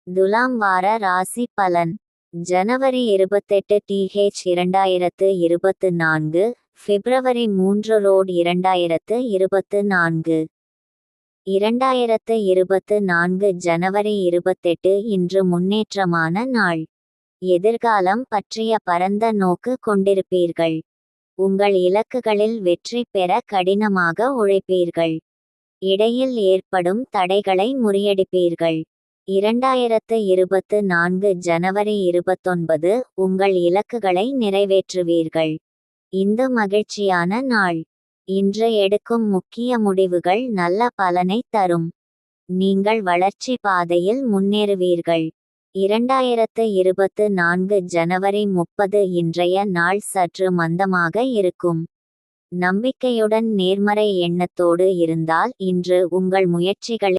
துலாம் வார ராசி பலன். ஜனவரி 28 TH 2024, பிப்ரவரி 3 ரோட் 2024. 2024 ஜனவரி 28 இன்று முன்னேற்றமான நாள். எதிர்காலம் பற்றிய பரந்த நோக்கு கொண்டிருப்பீர்கள். உங்கள் இலக்குகளில் வெற்றி பெற கடினமாக உழைப்பீர்கள். இடையில் ஏற்படும் தடைகளை முறியடிப்பீர்கள். 2024 ஜனவரி 29 உங்கள் இலக்குகளை நிறைவேற்றுவீர்கள். இந்த மகிழ்ச்சியான நாள். இன்று எடுக்கும் முக்கிய முடிவுகள் நல்ல பலனை தரும். நீங்கள் வளர்ச்சி பாதையில் முன்னேறுவீர்கள். 2024 ஜனவரி 30 இன்றைய நாள் சற்று மந்தமாக இருக்கும். நம்பிக்கையுடன் நேர்மறை எண்ணத்தோடு இருந்தால் இன்று உங்கள் முயற்சிகளில்